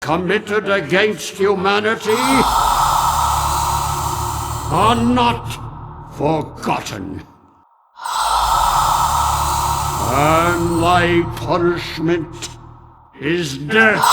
committed against humanity are not forgotten. And thy punishment is death.